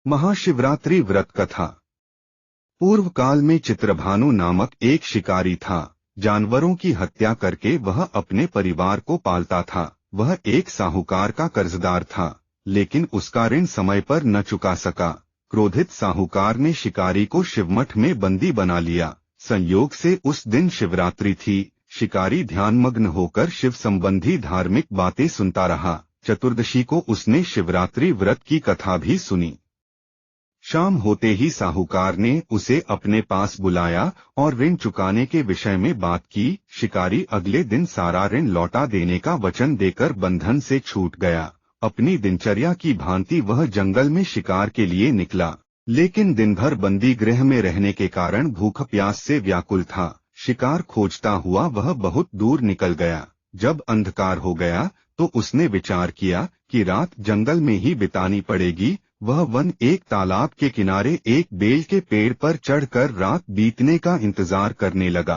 महाशिवरात्रि व्रत कथा। पूर्व काल में चित्रभानु नामक एक शिकारी था। जानवरों की हत्या करके वह अपने परिवार को पालता था। वह एक साहूकार का कर्जदार था, लेकिन उसका ऋण समय पर न चुका सका। क्रोधित साहूकार ने शिकारी को शिवमठ में बंदी बना लिया। संयोग से उस दिन शिवरात्रि थी। शिकारी ध्यानमग्न होकर शिव संबंधी धार्मिक बातें सुनता रहा। चतुर्दशी को उसने शिवरात्रि व्रत की कथा भी सुनी। शाम होते ही साहूकार ने उसे अपने पास बुलाया और ऋण चुकाने के विषय में बात की। शिकारी अगले दिन सारा ऋण लौटा देने का वचन देकर बंधन से छूट गया। अपनी दिनचर्या की भांति वह जंगल में शिकार के लिए निकला, लेकिन दिन भर बंदी गृह में रहने के कारण भूख प्यास से व्याकुल था। शिकार खोजता हुआ वह बहुत दूर निकल गया। जब अंधकार हो गया तो उसने विचार किया कि रात जंगल में ही बितानी पड़ेगी। वह वन एक तालाब के किनारे एक बेल के पेड़ पर चढ़कर रात बीतने का इंतजार करने लगा।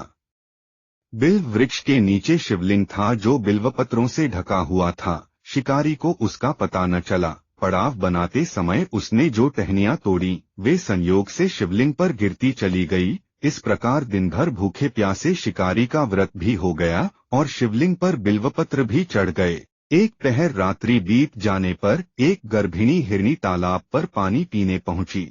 बिल्व वृक्ष के नीचे शिवलिंग था जो बिल्वपत्रों से ढका हुआ था। शिकारी को उसका पता न चला। पड़ाव बनाते समय उसने जो टहनियां तोड़ी वे संयोग से शिवलिंग पर गिरती चली गई। इस प्रकार दिन भर भूखे प्यासे शिकारी का व्रत भी हो गया और शिवलिंग पर बिल्वपत्र भी चढ़ गए। एक पहर रात्रि बीत जाने पर एक गर्भिणी हिरनी तालाब पर पानी पीने पहुंची।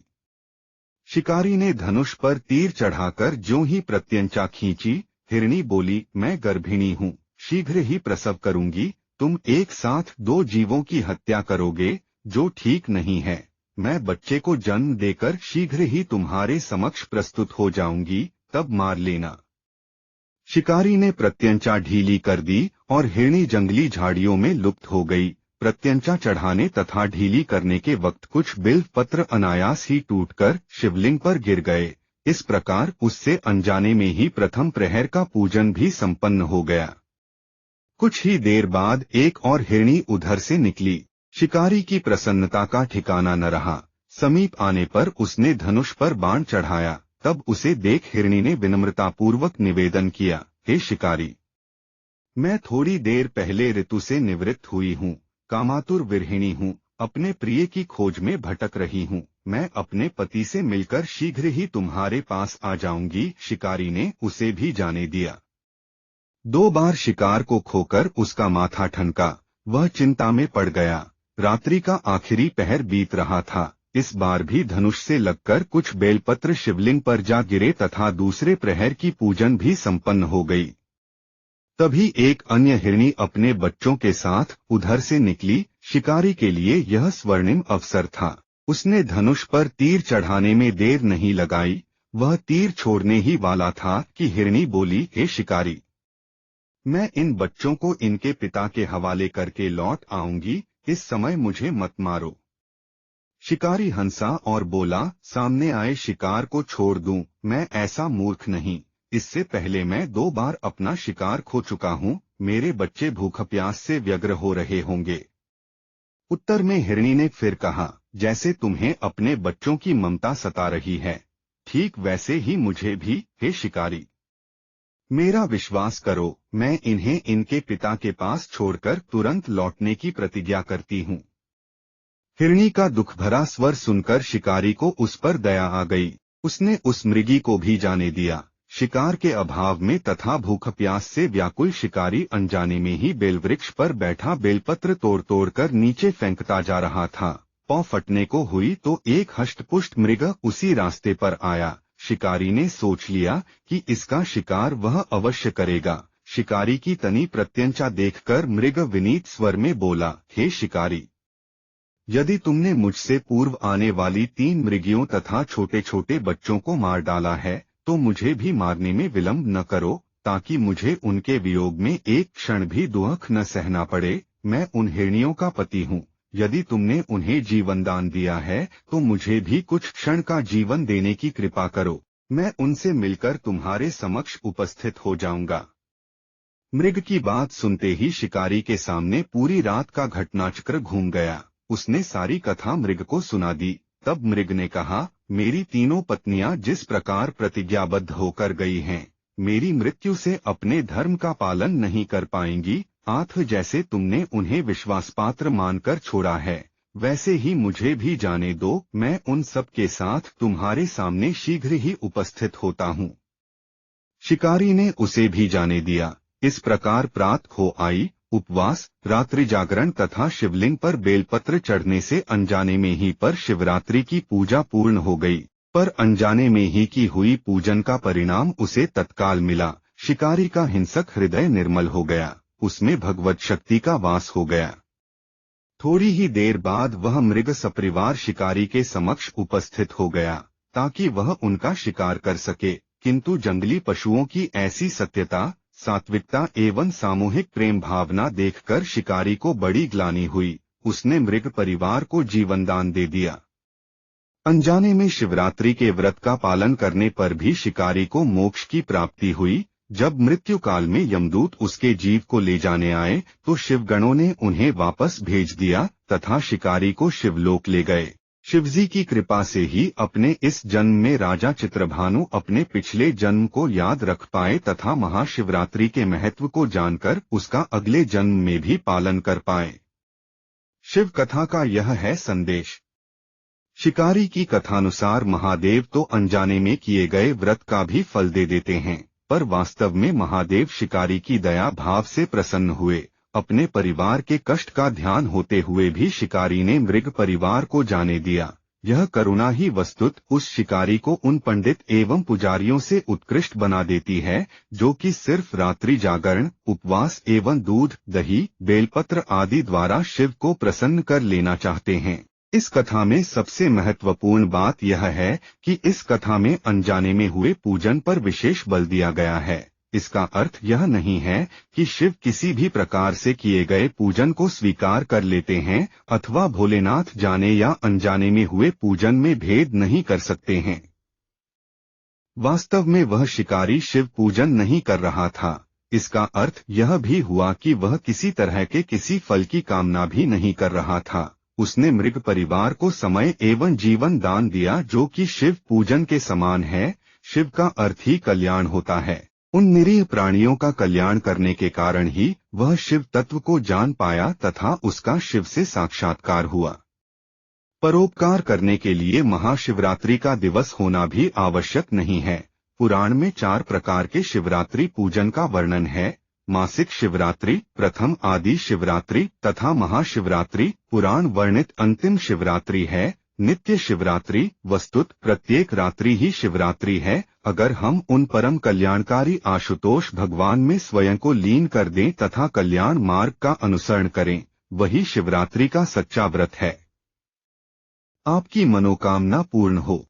शिकारी ने धनुष पर तीर चढ़ाकर ज्यों ही प्रत्यंचा खींची, हिरनी बोली, मैं गर्भिणी हूँ, शीघ्र ही प्रसव करूंगी। तुम एक साथ दो जीवों की हत्या करोगे, जो ठीक नहीं है। मैं बच्चे को जन्म देकर शीघ्र ही तुम्हारे समक्ष प्रस्तुत हो जाऊंगी, तब मार लेना। शिकारी ने प्रत्यंचा ढीली कर दी और हिरनी जंगली झाड़ियों में लुप्त हो गई। प्रत्यंचा चढ़ाने तथा ढीली करने के वक्त कुछ बिल्व पत्र अनायास ही टूटकर शिवलिंग पर गिर गए। इस प्रकार उससे अनजाने में ही प्रथम प्रहर का पूजन भी संपन्न हो गया। कुछ ही देर बाद एक और हिरनी उधर से निकली। शिकारी की प्रसन्नता का ठिकाना न रहा। समीप आने पर उसने धनुष पर बाण चढ़ाया। तब उसे देख हिरनी ने विनम्रतापूर्वक निवेदन किया, हे शिकारी, मैं थोड़ी देर पहले ऋतु से निवृत्त हुई हूँ, कामातुर विरहिणी हूँ, अपने प्रिय की खोज में भटक रही हूँ। मैं अपने पति से मिलकर शीघ्र ही तुम्हारे पास आ जाऊंगी। शिकारी ने उसे भी जाने दिया। 2 बार शिकार को खोकर उसका माथा ठनका। वह चिंता में पड़ गया। रात्रि का आखिरी पहर बीत रहा था। इस बार भी धनुष से लगकर कुछ बेलपत्र शिवलिंग पर जा गिरे तथा दूसरे प्रहर की पूजन भी संपन्न हो गई। तभी एक अन्य हिरनी अपने बच्चों के साथ उधर से निकली। शिकारी के लिए यह स्वर्णिम अवसर था। उसने धनुष पर तीर चढ़ाने में देर नहीं लगाई। वह तीर छोड़ने ही वाला था कि हिरनी बोली, हे शिकारी, मैं इन बच्चों को इनके पिता के हवाले करके लौट आऊंगी, इस समय मुझे मत मारो। शिकारी हंसा और बोला, सामने आए शिकार को छोड़ दूं, मैं ऐसा मूर्ख नहीं। इससे पहले मैं 2 बार अपना शिकार खो चुका हूँ। मेरे बच्चे भूख प्यास से व्यग्र हो रहे होंगे। उत्तर में हिरनी ने फिर कहा, जैसे तुम्हें अपने बच्चों की ममता सता रही है, ठीक वैसे ही मुझे भी, हे शिकारी। मेरा विश्वास करो, मैं इन्हें इनके पिता के पास छोड़कर तुरंत लौटने की प्रतिज्ञा करती हूँ। हिरनी का दुख भरा स्वर सुनकर शिकारी को उस पर दया आ गई। उसने उस मृगी को भी जाने दिया। शिकार के अभाव में तथा भूख प्यास से व्याकुल शिकारी अनजाने में ही बेलवृक्ष पर बैठा बेलपत्र तोड़ तोड़कर नीचे फेंकता जा रहा था। पौ फटने को हुई तो एक हष्टपुष्ट मृग उसी रास्ते पर आया। शिकारी ने सोच लिया कि इसका शिकार वह अवश्य करेगा। शिकारी की तनी प्रत्यंचा देखकर मृग विनीत स्वर में बोला, हे शिकारी, यदि तुमने मुझसे पूर्व आने वाली 3 मृगियों तथा छोटे छोटे बच्चों को मार डाला है, तो मुझे भी मारने में विलंब न करो, ताकि मुझे उनके वियोग में एक क्षण भी दुख न सहना पड़े। मैं उन हिरनियों का पति हूँ। यदि तुमने उन्हें जीवन दान दिया है तो मुझे भी कुछ क्षण का जीवन देने की कृपा करो। मैं उनसे मिलकर तुम्हारे समक्ष उपस्थित हो जाऊंगा। मृग की बात सुनते ही शिकारी के सामने पूरी रात का घटनाचक्र घूम गया। उसने सारी कथा मृग को सुना दी। तब मृग ने कहा, मेरी 3 पत्नियां जिस प्रकार प्रतिज्ञाबद्ध होकर गई हैं, मेरी मृत्यु से अपने धर्म का पालन नहीं कर पाएंगी। आठ जैसे तुमने उन्हें विश्वासपात्र मानकर छोड़ा है, वैसे ही मुझे भी जाने दो, मैं उन सब के साथ तुम्हारे सामने शीघ्र ही उपस्थित होता हूँ। शिकारी ने उसे भी जाने दिया। इस प्रकार प्रात हो आई। उपवास, रात्रि जागरण तथा शिवलिंग पर बेलपत्र चढ़ने से अनजाने में ही पर शिवरात्रि की पूजा पूर्ण हो गई। पर अनजाने में ही की हुई पूजन का परिणाम उसे तत्काल मिला। शिकारी का हिंसक हृदय निर्मल हो गया, उसमें भगवत शक्ति का वास हो गया। थोड़ी ही देर बाद वह मृग सपरिवार शिकारी के समक्ष उपस्थित हो गया ताकि वह उनका शिकार कर सके, किंतु जंगली पशुओं की ऐसी सत्यता, सात्विकता एवं सामूहिक प्रेम भावना देखकर शिकारी को बड़ी ग्लानि हुई। उसने मृग परिवार को जीवनदान दे दिया। अनजाने में शिवरात्रि के व्रत का पालन करने पर भी शिकारी को मोक्ष की प्राप्ति हुई। जब मृत्यु काल में यमदूत उसके जीव को ले जाने आए तो शिवगणों ने उन्हें वापस भेज दिया तथा शिकारी को शिवलोक ले गए। शिवजी की कृपा से ही अपने इस जन्म में राजा चित्रभानु अपने पिछले जन्म को याद रख पाए तथा महाशिवरात्रि के महत्व को जानकर उसका अगले जन्म में भी पालन कर पाए। शिव कथा का यह है संदेश। शिकारी की कथानुसार महादेव तो अनजाने में किए गए व्रत का भी फल दे देते हैं, पर वास्तव में महादेव शिकारी की दया भाव से प्रसन्न हुए। अपने परिवार के कष्ट का ध्यान होते हुए भी शिकारी ने मृग परिवार को जाने दिया। यह करुणा ही वस्तुत उस शिकारी को उन पंडित एवं पुजारियों से उत्कृष्ट बना देती है जो कि सिर्फ रात्रि जागरण, उपवास एवं दूध, दही, बेलपत्र आदि द्वारा शिव को प्रसन्न कर लेना चाहते हैं। इस कथा में सबसे महत्वपूर्ण बात यह है कि इस कथा में अनजाने में हुए पूजन पर विशेष बल दिया गया है। इसका अर्थ यह नहीं है कि शिव किसी भी प्रकार से किए गए पूजन को स्वीकार कर लेते हैं अथवा भोलेनाथ जाने या अनजाने में हुए पूजन में भेद नहीं कर सकते हैं। वास्तव में वह शिकारी शिव पूजन नहीं कर रहा था। इसका अर्थ यह भी हुआ कि वह किसी तरह के किसी फल की कामना भी नहीं कर रहा था। उसने मृग परिवार को समय एवं जीवन दान दिया जो कि शिव पूजन के समान है। शिव का अर्थ ही कल्याण होता है। उन निरीह प्राणियों का कल्याण करने के कारण ही वह शिव तत्व को जान पाया तथा उसका शिव से साक्षात्कार हुआ। परोपकार करने के लिए महाशिवरात्रि का दिवस होना भी आवश्यक नहीं है। पुराण में 4 प्रकार के शिवरात्रि पूजन का वर्णन है। मासिक शिवरात्रि, प्रथम आदि शिवरात्रि तथा महाशिवरात्रि पुराण वर्णित अंतिम शिवरात्रि है। नित्य शिवरात्रि वस्तुत प्रत्येक रात्रि ही शिवरात्रि है। अगर हम उन परम कल्याणकारी आशुतोष भगवान में स्वयं को लीन कर दें तथा कल्याण मार्ग का अनुसरण करें, वही शिवरात्रि का सच्चा व्रत है। आपकी मनोकामना पूर्ण हो।